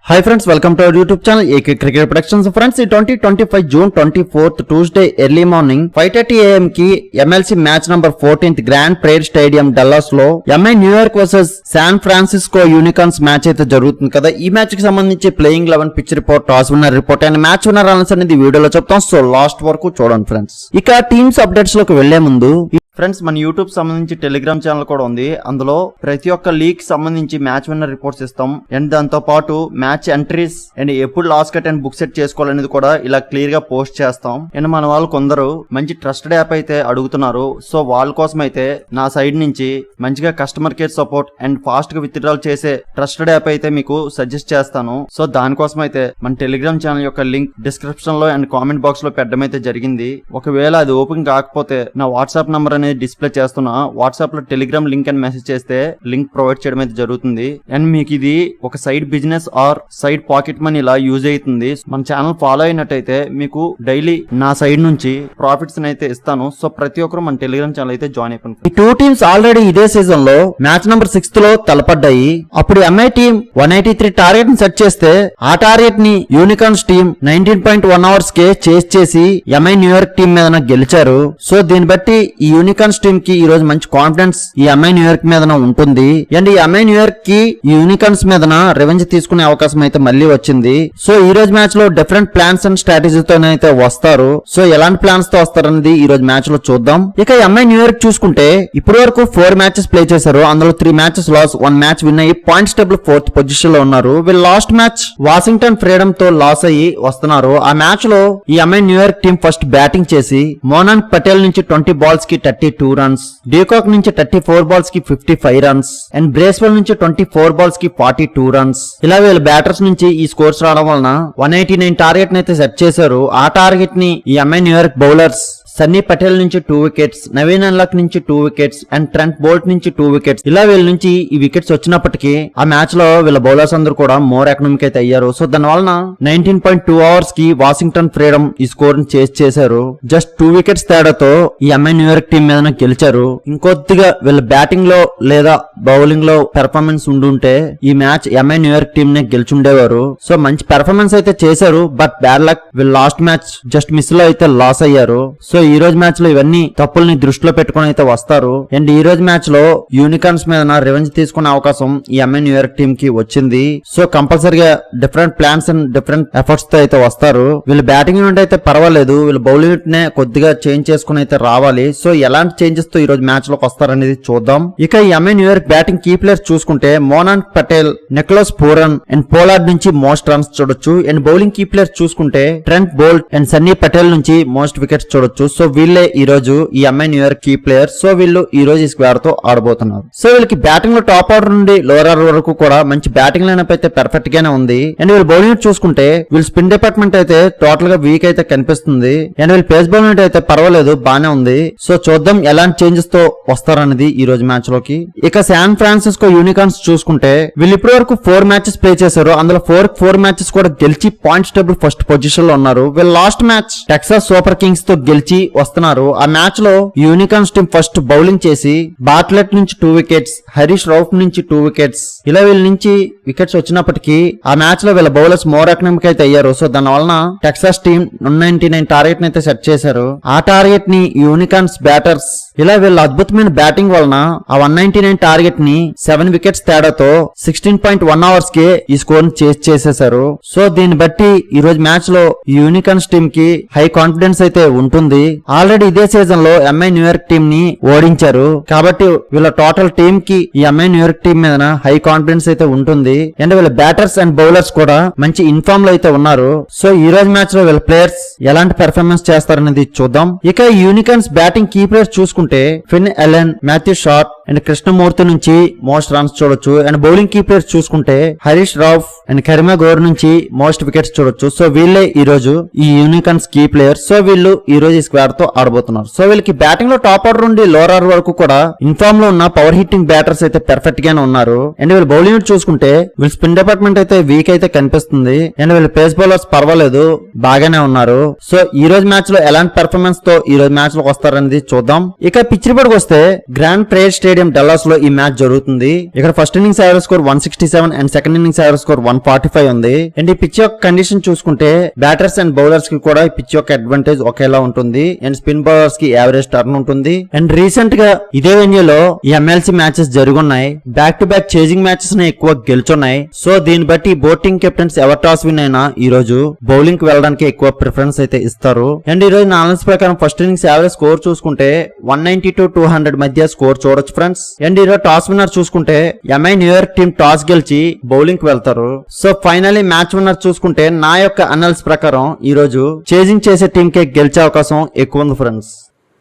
Hi friends, welcome to our YouTube channel AK Cricket Productions. Friends, 2025 June 24th Tuesday early morning 5:30 AM की MLC match number 14th Grand Prairie stadium Dallas లో MI New York versus San Francisco Unicorns match అయితే జరుగుతుంది కదా. ఈ match కి సంబంధించి playing 11 pitch report, toss winner report and match winner answer అనేది వీడియోలో చెప్తాం. సో లాస్ట్ వరకు చూడండి ఫ్రెండ్స్. ఇక టీమ్స్ అప్డేట్స్ లోకి వెళ్లే ముందు ఫ్రెండ్స్, మన యూట్యూబ్ సంబంధించి టెలిగ్రామ్ ఛానల్ కూడా ఉంది. అందులో ప్రతి ఒక్క లీగ్ సంబంధించి మ్యాచ్ విన్నర్ రిపోర్ట్స్ ఇస్తాం అండ్ దాంతో పాటు మ్యాచ్ ఎంట్రీస్ అండ్ ఎప్పుడు loss cut and book set చేసుకోవాలనేది కూడా ఇలా క్లియర్ గా పోస్ట్ చేస్తాం. అండ్ మన వాళ్ళు కొందరు మంచి ట్రస్టెడ్ యాప్ అయితే అడుగుతున్నారు. సో వాళ్ళ కోసం అయితే నా సైడ్ నుంచి మంచిగా customer care support and fast గా విత్డ్రాల్ చేసే ట్రస్టెడ్ యాప్ అయితే మీకు సజెస్ట్ చేస్తాను. సో దానికోసం అయితే మన టెలిగ్రామ్ ఛానల్ యొక్క లింక్ డిస్క్రిప్షన్ లో అండ్ కామెంట్ బాక్స్ లో పెట్టడం అయితే జరిగింది. ఒకవేళ అది ఓపెన్ కాకపోతే నా వాట్సాప్ నంబర్ అనేది డిస్ప్లే చేస్తున్నా, వాట్సాప్ లో టెలిగ్రామ్ లింక్ అని మెసేజ్ చేస్తే లింక్ ప్రొవైడ్ చేయడం అయితే జరుగుతుంది. అండ్ మీకు ఇది ఒక side business are side pocket money ఇలా యూజ్ అవుతుంది. మన ఛానల్ ఫాలో అయినట్టయితే మీకు డైలీ నా సైడ్ నుంచి ప్రాఫిట్స్ అయితే ఇస్తాను. సో ప్రతి ఒక్కరు మన టెలిగ్రామ్ ఛానల్ అయితే జాయిన్ అయిపోయింది. ఈ టూ టీమ్స్ ఆల్రెడీ ఇదే సీజన్ లో మ్యాచ్ నెంబర్ 6 లో తలపడ్డాయి. అప్పుడు ఎంఐ టీం 183 టార్గెట్ ని సెట్ చేస్తే ఆ టార్గెట్ ని యూనికార్న్స్ టీం 19.1 అవర్స్ కే చేస్ చేసి ఎంఐ న్యూయార్క్ టీం మీద గెలిచారు. సో దీన్ని బట్టి ఈ యూనికార్న్స్ టీమ్ కి ఈ రోజు మంచి కాన్ఫిడెన్స్ ఈ ఎంఐ న్యూయార్క్ మీద ఉంటుంది. అండ్ ఈ ఎంఐ న్యూయార్క్ కి యూనికార్న్స్ మీద రివెంజ్ తీసుకునే అవకాశం అయితే మళ్ళీ వచ్చింది. సో ఈ రోజు మ్యాచ్ లో డిఫరెంట్ ప్లాన్స్ అండ్ స్ట్రాటజీతో అయితే వస్తారు. సో ఎలాంటి ప్లాన్స్ తో వస్తారనేది ఈ రోజు మ్యాచ్ లో చూద్దాం. ఇక ఎంఐ న్యూయార్క్ చూసుకుంటే ఇప్పటి వరకు 4 మ్యాచెస్ ప్లే చేశారు. అందులో 3 మ్యాచెస్ లాస్, 1 మ్యాచ్ విన్ అయ్యి పాయింట్స్ టేబుల్ 4th పొజిషన్ లో ఉన్నారు. వీళ్ళు లాస్ట్ మ్యాచ్ వాషింగ్టన్ ఫ్రీడమ్ తో లాస్ అయ్యి వస్తున్నారు. ఆ మ్యాచ్ లో ఈ MI New York team first batting చేసి మోనాన్ పటేల్ నుంచి 20 బాల్స్ కి 32 రన్స్, డీకాక్ నుంచి 34 బాల్స్ కి 55 రన్స్ అండ్ బ్రేస్వెల్ నుంచి 24 బాల్స్ కి 42 రన్స్. ఇలా వీళ్ళ బ్యాటర్స్ నుంచి ఈ స్కోర్స్ రావడం వలన 189 టార్గెట్ అయితే సెట్ చేశారు. ఆ టార్గెట్ ని ఈ MI New York bowlers Sunny Patel నుంచి 2 వికెట్స్, నవీన్ అన్లాక్ నుంచి 2 వికెట్స్ అండ్ ట్రెంట్ బోల్ట్ నుంచి 2 వికెట్స్, ఇలా వీళ్ళ నుంచి ఈ వికెట్స్ వచ్చినప్పటికీ ఆ మ్యాచ్ లో వీళ్ళ బౌలర్స్ అందరూ కూడా మోర్ ఎకనామిక్ అయితే అయ్యారు. సో దాని వలన 19.2 అవర్స్ కి వాషింగ్టన్ ఫ్రీడమ్ ఈ స్కోర్ ని చేస్ చేశారు. జస్ట్ 2 వికెట్స్ తేడాతో ఈ ఎంఐ న్యూయార్క్ టీం మీద గెలిచారు. ఇంకొద్దిగా వీళ్ళ బ్యాటింగ్ లో లేదా బౌలింగ్ లో పెర్ఫార్మెన్స్ ఉండుంటే ఈ మ్యాచ్ ఎంఐ న్యూయార్క్ టీం నే గెలిచుండేవారు. సో మంచి పెర్ఫార్మెన్స్ అయితే చేశారు. బట్ బ్యాడ్ లక్, వీళ్ళు లాస్ట్ మ్యాచ్ జస్ట్ మిస్ లో అయితే లాస్ అయ్యారు. సో ఈ రోజు మ్యాచ్ లో ఇవన్నీ తప్పుల్ని దృష్టిలో పెట్టుకుని అయితే వస్తారు. అండ్ ఈ రోజు మ్యాచ్ లో యూనికార్న్స్ మీద రివెంజ్ తీసుకునే అవకాశం ఈ ఎంఐ న్యూయార్క్ టీం కి వచ్చింది. సో కంపల్సరీగా different plans and different efforts తో అయితే వస్తారు. వీళ్ళు బ్యాటింగ్ యూనిట్ అయితే పర్వాలేదు, వీళ్ళు బౌలింగ్ యూనిట్ నే కొద్దిగా చేంజ్ చేసుకుని అయితే రావాలి. సో ఎలాంటి చేంజెస్ తో ఈ రోజు మ్యాచ్ లోకి వస్తారనేది చూద్దాం. ఇక ఈ MI New York batting key players చూసుకుంటే Monank Patel, Nicholas Pooran and Pollard నుంచి మోస్ట్ రన్స్ చూడొచ్చు. అండ్ బౌలింగ్ కీ ప్లేయర్స్ చూసుకుంటే Trent Boult and Sunny Patel నుంచి మోస్ట్ వికెట్స్ చూడొచ్చు. సో వీళ్ళే ఈ రోజు ఈ MI New York key players. So వీళ్ళు ఈ రోజు ఈ స్క్వేర్ తో ఆడబోతున్నారు. సో వీళ్ళకి బ్యాటింగ్ లో టాప్ ఆర్డర్ నుండి లోవర్ ఆర్డర్ వరకు కూడా మంచి బ్యాటింగ్ లైనప్ అయితే పర్ఫెక్ట్ గానే ఉంది. అండ్ వీళ్ళు బౌలింగ్ చూసుకుంటే వీళ్ళు స్పిన్ డిపార్ట్మెంట్ అయితే టోటల్ గా వీక్ అయితే కనిపిస్తుంది. అండ్ వీళ్ళు పేస్ బౌలింగ్ అయితే పర్వాలేదు, బానే ఉంది. సో చూద్దాం ఎలాంటి చేంజెస్ తో వస్తారనేది ఈ రోజు మ్యాచ్ లోకి. ఇక శాన్ ఫ్రాన్సిస్కో యూనికార్న్స్ చూసుకుంటే వీళ్ళు ఇప్పటి వరకు 4 మ్యాచెస్ ప్లే చేశారు. అందులో 4 మ్యాచెస్ కూడా గెలిచి పాయింట్స్ టేబుల్ ఫస్ట్ పొజిషన్ లో ఉన్నారు. వీళ్ళు last match Texas super Kings తో గెలిచి వస్తున్నారు. ఆ మ్యాచ్ లో యూనికార్న్స్ టీం ఫస్ట్ బౌలింగ్ చేసి బాట్లెట్ నుంచి 2 వికెట్స్, హరీష్ రౌఫ్ నుంచి 2 వికెట్స్, ఇలా వీళ్ళ నుంచి వికెట్స్ వచ్చినప్పటికీ ఆ మ్యాచ్ లో వీళ్ళ బౌలర్స్ మోర్ ఎకనామిక్ అయితే అయ్యారు. సో దాని వలన టెక్సాస్ టీం 199 టార్గెట్ అయితే సెట్ చేశారు. ఆ టార్గెట్ ని యూనికార్న్స్ బ్యాటర్స్ ఇలా వీళ్ళ అద్భుతమైన బ్యాటింగ్ వలన ఆ 199 టార్గెట్ ని 7 వికెట్స్ తేడాతో 16.1 అవర్స్ కే ఈ స్కోర్ ని చేస్ చేసేశారు. సో దీన్ని బట్టి ఈ రోజు మ్యాచ్ లో యూనికార్న్స్ టీం కి హై కాన్ఫిడెన్స్ అయితే ఉంటుంది. ఆల్రెడీ ఇదే సీజన్ లో ఎంఐ న్యూయార్క్ టీం ని ఓడించారు. కాబట్టి వీళ్ళ టోటల్ టీం కి ఈ ఎంఐ న్యూయార్క్ టీం మీద హై కాన్ఫిడెన్స్ అయితే ఉంటుంది. అండ్ వీళ్ళ బ్యాటర్స్ అండ్ బౌలర్స్ కూడా మంచి ఇన్ఫామ్ లో అయితే ఉన్నారు. సో ఈ రోజు మ్యాచ్ లో వీళ్ళ ప్లేయర్స్ ఎలాంటి పెర్ఫార్మెన్స్ చేస్తారనేది చూద్దాం. ఇక యూనికార్న్స్ బ్యాటింగ్ కీ ప్లేయర్స్ చూసుకుంటే Finn Allen, Matthew Short and Krishnamurthi నుంచి మోస్ట్ రన్స్ చూడొచ్చు. అండ్ బౌలింగ్ కీ ప్లేయర్స్ చూసుకుంటే హరీష్ రావ్ అండ్ కరిమా గౌర్ నుంచి మోస్ట్ వికెట్స్ చూడొచ్చు. సో వీళ్ళే ఈ రోజు ఈ యూనికార్న్స్ కీ ప్లేయర్స్. సో వీళ్ళు ఈ రోజు ఈ స్క్వేర్ తో ఆడబోతున్నారు. సో వీళ్ళకి బ్యాటింగ్ లో టాప్ ఆర్డర్ నుండి లోవర్ ఆర్డర్ వరకు కూడా ఇన్ఫామ్ లో ఉన్న పవర్ హిట్టింగ్ బ్యాటర్స్ అయితే పర్ఫెక్ట్ గానే ఉన్నారు. అండ్ వీళ్ళు బౌలింగ్ చూసుకుంటే వీళ్ళ స్పిన్ డిపార్ట్మెంట్ అయితే వీక్ అయితే కనిపిస్తుంది. అండ్ వీళ్ళ పేస్ బౌలర్స్ పర్వాలేదు, బాగానే ఉన్నారు. సో ఈ రోజు మ్యాచ్ లో ఎలాంటి పెర్ఫార్మెన్స్ తో ఈ రోజు మ్యాచ్ లో వస్తారనేది చూద్దాం. ఇక పిచ్ రిపోర్ట్ వస్తే grand prayer stadium stadium Dallas లో ఈ మ్యాచ్ జరుగుతుంది. ఇక్కడ first innings average score 167 and second innings average score 145 ఉంది. అండ్ ఈ పిచ్ యొక్క కండిషన్ చూసుకుంటే బ్యాటర్స్ అండ్ బౌలర్స్ కి కూడా ఈ పిచ్ యొక్క అడ్వాంటేజ్ ఒకేలా ఉంటుంది. అండ్ స్పిన్ బౌలర్స్ కి యావరేజ్ టర్న్ ఉంటుంది. అండ్ రీసెంట్ గా ఇదే వెన్యూలో ఈ ఎమ్మెల్సీ మ్యాచెస్ జరుగున్నాయి. Back to back chasing matches ని ఎక్కువ గెలుచున్నాయి. సో దీన్ని బట్టి బోత్ టీమ్ కెప్టెన్స్ ఎవరు టాస్ విన్ అయినా ఈ రోజు బౌలింగ్ కి వెళ్ళడానికి ఎక్కువ ప్రిఫరెన్స్ అయితే ఇస్తారు. అండ్ ఈ రోజు నాలెడ్జ్ ప్రకారం ఫస్ట్ ఇన్నింగ్స్ యావరేజ్ స్కోర్ చూసుకుంటే 190 to 200 మధ్య స్కోర్ చూడొచ్చు ఫ్రెండ్స్. అండ్ ఈ రోజు టాస్ విన్నర్ చూసుకుంటే ఎంఐ న్యూయార్క్ టీమ్ టాస్ గెలిచి బౌలింగ్ కి వెళ్తారు. సో ఫైనల్లీ మ్యాచ్ విన్నర్ చూసుకుంటే నా యొక్క అనాలిసిస్ ప్రకారం ఈ రోజు చేజింగ్ చేసే టీం కే గెలిచే అవకాశం ఎక్కువ ఉంది ఫ్రెండ్స్.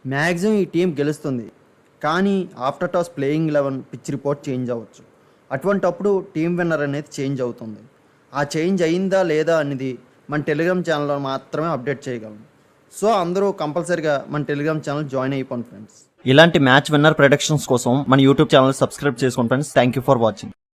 మాక్సిమం ఈ టీం గెలుస్తుంది, కానీ after toss playing 11 pitch report change అవ్వచ్చు. అటువంటప్పుడు టీం విన్నర్ అనేది చేంజ్ అవుతుంది. ఆ చేంజ్ అయిందా లేదా అనేది మన టెలిగ్రామ్ ఛానల్లో మాత్రమే అప్డేట్ చేయగలం. సో అందరూ కంపల్సరీగా మన టెలిగ్రామ్ ఛానల్ జాయిన్ అయిపోండి ఫ్రెండ్స్. ఇలాంటి మ్యాచ్ విన్నర్ ప్రొడక్షన్స్ కోసం మన యూట్యూబ్ ఛానల్ సబ్స్క్రైబ్ చేసుకోండి friends. Thank you for watching.